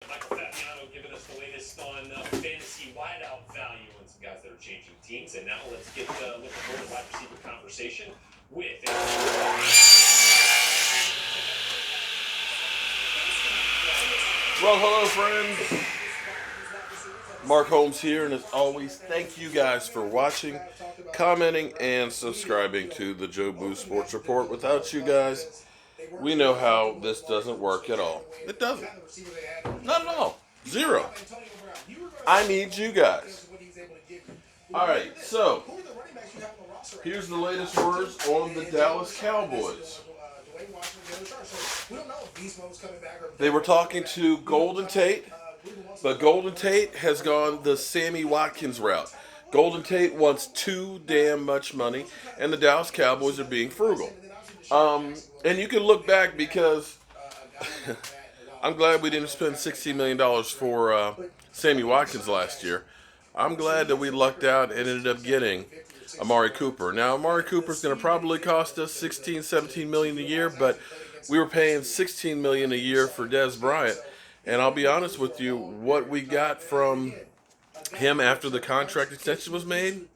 Michael Fabiano giving us the latest on fantasy wideout value and some guys that are changing teams. And now let's get looking forward to wide receiver conversation with. Well, hello, friends. Mark Holmes here, and as always, thank you guys for watching, commenting, and subscribing to the Joe Boo Sports Report. Without you guys, we know how this doesn't work at all. It doesn't. Not at all. Zero. I need you guys. All right, so here's the latest words on the Dallas Cowboys. They were talking to Golden Tate, but Golden Tate has gone the Sammy Watkins route. Golden Tate wants too damn much money, and the Dallas Cowboys are being frugal. And you can look back because I'm glad we didn't spend $16 million for Sammy Watkins last year. I'm glad that we lucked out and ended up getting Amari Cooper. Now, Amari Cooper's going to probably cost us $16, $17 million a year, but we were paying $16 million a year for Dez Bryant. And I'll be honest with you, what we got from him after the contract extension was made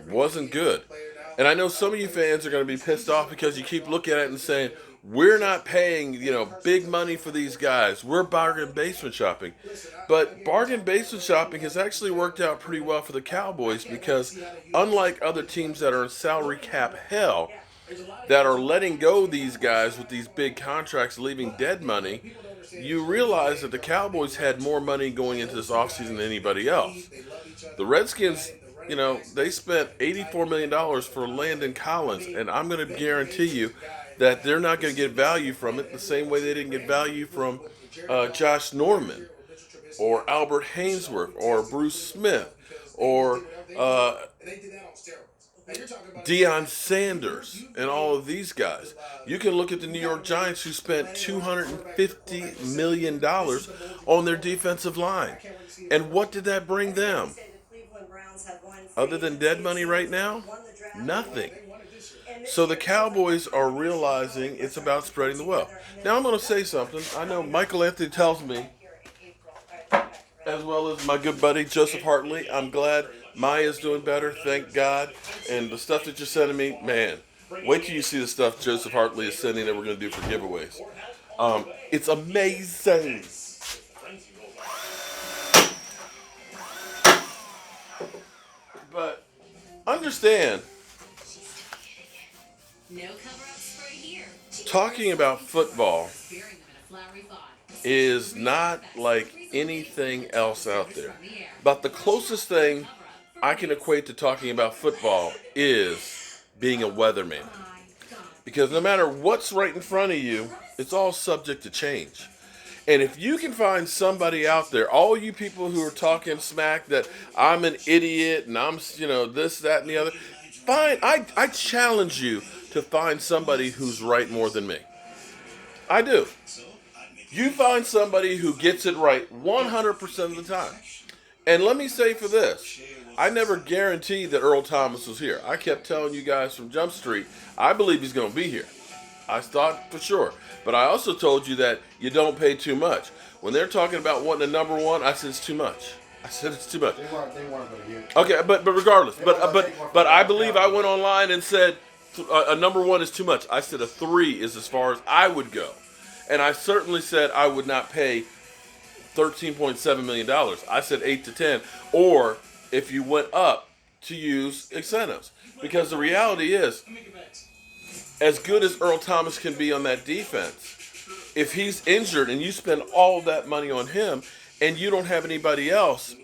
wasn't good. And I know some of you fans are going to be pissed off because you keep looking at it and saying, we're not paying, big money for these guys. We're bargain basement shopping. But bargain basement shopping has actually worked out pretty well for the Cowboys because unlike other teams that are in salary cap hell, that are letting go these guys with these big contracts, leaving dead money, you realize that the Cowboys had more money going into this offseason than anybody else. The Redskins, they spent $84 million for Landon Collins, and I'm going to guarantee you that they're not going to get value from it the same way they didn't get value from Josh Norman or Albert Hainsworth or Bruce Smith or Deion Sanders and all of these guys. You can look at the New York Giants who spent $250 million on their defensive line. And what did that bring them? Other than dead money right now? Nothing. So the Cowboys are realizing it's about spreading the wealth. Now I'm going to say something. I know Michael Anthony tells me, as well as my good buddy Joseph Hartley, I'm glad Maya's doing better, thank God. And the stuff that you're sending me, man, wait till you see the stuff Joseph Hartley is sending that we're going to do for giveaways. It's amazing. But understand, talking about football is not like anything else out there. But the closest thing I can equate to talking about football is being a weatherman. Because no matter what's right in front of you, it's all subject to change. And if you can find somebody out there, all you people who are talking smack that I'm an idiot and I'm, this, that, and the other, fine. I challenge you to find somebody who's right more than me. I do. You find somebody who gets it right 100% of the time. And let me say for this, I never guaranteed that Earl Thomas was here. I kept telling you guys from Jump Street, I believe he's going to be here. I thought for sure. But I also told you that you don't pay too much. When they're talking about wanting a number one, I said it's too much. It's too much. They want to go to you. Okay, but regardless. But I believe I went online and said a number one is too much. I said a 3 is as far as I would go. And I certainly said I would not pay $13.7 million. I said 8 to 10. Or if you went up, to use incentives. Because the reality is, as good as Earl Thomas can be on that defense, if he's injured and you spend all that money on him and you don't have anybody else,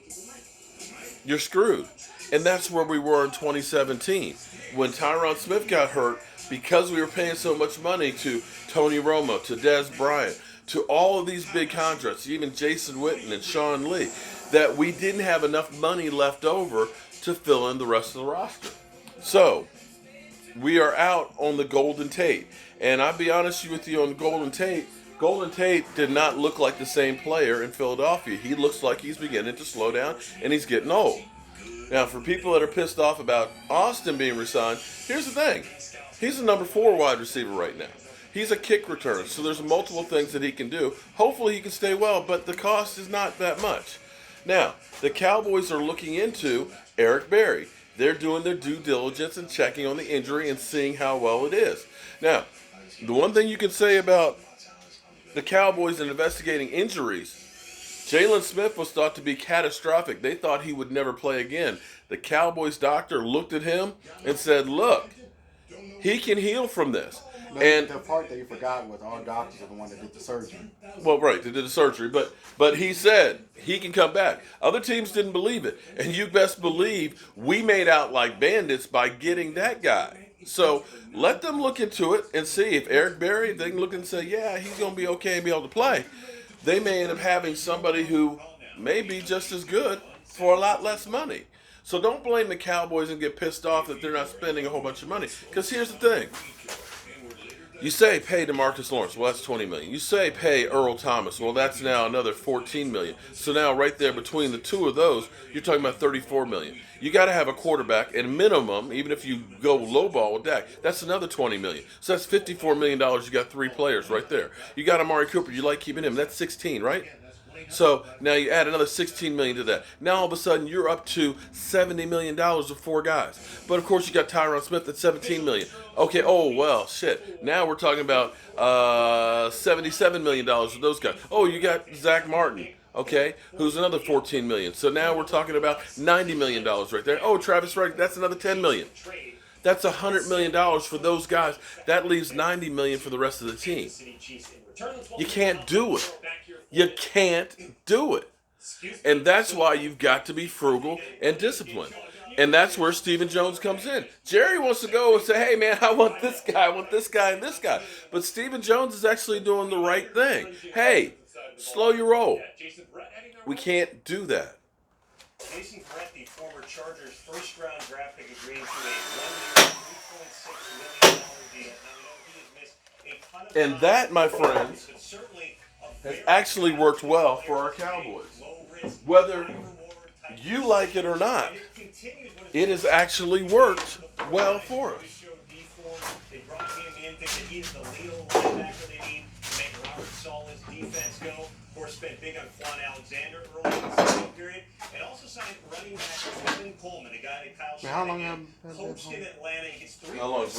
you're screwed. And that's where we were in 2017. When Tyron Smith got hurt, because we were paying so much money to Tony Romo, to Dez Bryant, to all of these big contracts, even Jason Witten and Sean Lee, that we didn't have enough money left over to fill in the rest of the roster. So, we are out on the Golden Tate. And I'll be honest with you on Golden Tate did not look like the same player in Philadelphia. He looks like he's beginning to slow down and he's getting old. Now, for people that are pissed off about Austin being resigned, here's the thing. He's the number 4 wide receiver right now. He's a kick returner, so there's multiple things that he can do. Hopefully he can stay well, but the cost is not that much. Now, the Cowboys are looking into Eric Berry. They're doing their due diligence and checking on the injury and seeing how well it is. Now, the one thing you can say about the Cowboys in investigating injuries, Jalen Smith was thought to be catastrophic. They thought he would never play again. The Cowboys doctor looked at him and said, look, he can heal from this. And the part that you forgot was our doctors are the one that did the surgery. Well, right, they did the surgery, but he said he can come back. Other teams didn't believe it, and you best believe we made out like bandits by getting that guy. So let them look into it and see if Eric Berry, they can look and say, yeah, he's going to be okay and be able to play. They may end up having somebody who may be just as good for a lot less money. So don't blame the Cowboys and get pissed off that they're not spending a whole bunch of money. Because here's the thing. You say pay DeMarcus Lawrence, well that's $20 million. You say pay Earl Thomas, well that's now another $14 million. So now right there between the two of those, you're talking about $34 million. You got to have a quarterback, and minimum, even if you go low ball with Dak, that's another $20 million. So that's $54 million. You got 3 players right there. You got Amari Cooper. You like keeping him. That's 16, right? So now you add another $16 million to that. Now all of a sudden you're up to $70 million with 4 guys. But of course you got Tyron Smith at $17 million. Okay, oh well, shit. Now we're talking about $77 million with those guys. Oh, you got Zach Martin, okay, who's another $14 million. So now we're talking about $90 million right there. Oh, Travis Wright, that's another $10 million. That's $100 million for those guys. That leaves $90 million for the rest of the team. You can't do it. You can't do it. And that's why you've got to be frugal and disciplined. And that's where Stephen Jones comes in. Jerry wants to go and say, hey, man, I want this guy, I want this guy, and this guy. But Stephen Jones is actually doing the right thing. Hey, slow your roll. We can't do that. Jason Verrett, the former Chargers first-round draft pick, agreeing to a 1-year, $3.6 million deal. Now, he has missed a ton of time. And that, my friends, has actually worked well for our Cowboys. Whether you like it or not, it has actually worked well for us. They brought him in thinking he's the leader linebacker they need to make Robert Saleh's defense go. Of course, spent big on Quan Alexander early in the second period, and also signed running back Kevin Coleman, a guy that Kyle Shanahan coached in Atlanta. He gets $3 million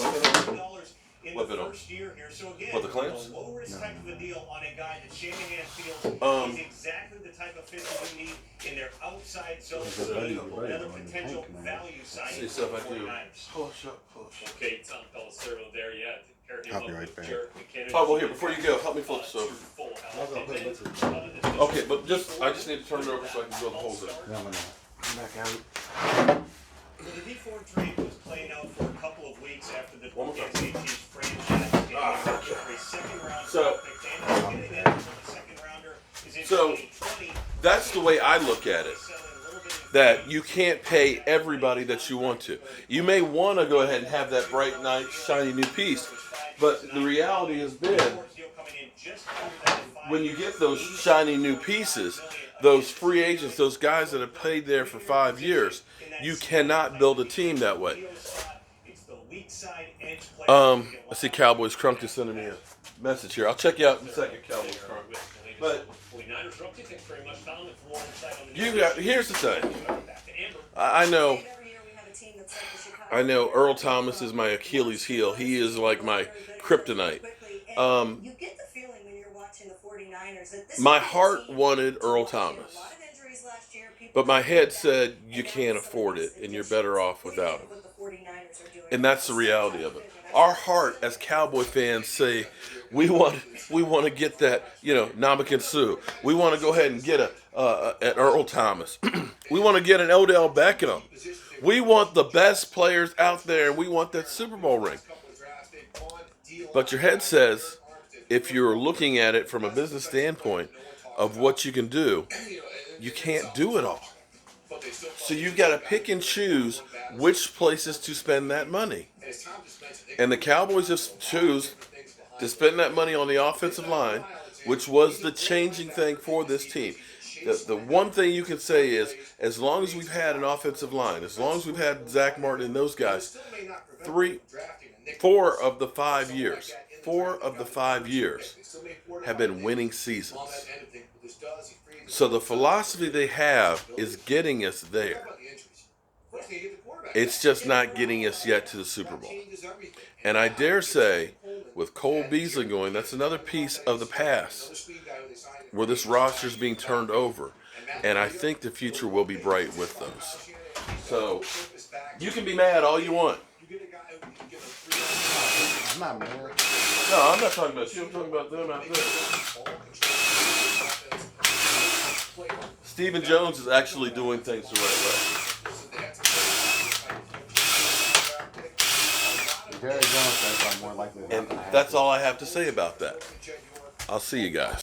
in the first year here. So again, a low-risk type of a deal on a guy that Shanahan feels is exactly the type of fit that we need in their outside zone. Another potential value side for the 49ers. Push up, push. Okay, Tom Pelissero there, yeah. I'll be right back. Oh, well, here, before you go, help me flip this over. Okay, but I just need to turn it over so I can drill the holes in. No, I'm back out. So the D4 trade was playing out for a couple of weeks after the NCAA's franchise came out for a second-round draft pick. And getting in for the second-rounder is in 2020. That's the way I look at it. That you can't pay everybody that you want to. You may want to go ahead and have that bright, nice, shiny new piece, but the reality has been when you get those shiny new pieces, those free agents, those guys that have played there for 5 years, you cannot build a team that way. Let's see, Cowboys Crunk is sending me a message here. I'll check you out in a second, Cowboys Crunk. But here's the thing. I know Earl Thomas is my Achilles heel. He is like my kryptonite. My heart wanted Earl Thomas, but my head said you can't afford it and you're better off without him. And that's the reality of it. Our heart as Cowboy fans say we want to get that, Ndamukong Suh. We want to go ahead and get an Earl Thomas. We want to get an Odell Beckham. We want the best players out there, and we want that Super Bowl ring. But your head says, if you're looking at it from a business standpoint of what you can do, you can't do it all. So you've got to pick and choose which places to spend that money. And the Cowboys just choose to spend that money on the offensive line, which was the changing thing for this team. The one thing you can say is, as long as we've had an offensive line, as long as we've had Zach Martin and those guys, 4 of the 5 years, 4 of the 5 years have been winning seasons. So the philosophy they have is getting us there. It's just not getting us yet to the Super Bowl. And I dare say, with Cole Beasley going, that's another piece of the past where this roster is being turned over. And I think the future will be bright with those. So you can be mad all you want. I'm not mad. No, I'm not talking about you. I'm talking about them out there. Stephen Jones is actually doing things the right way. Jerry Jones says I'm more likely to And that's all I have to say about that. I'll see you guys.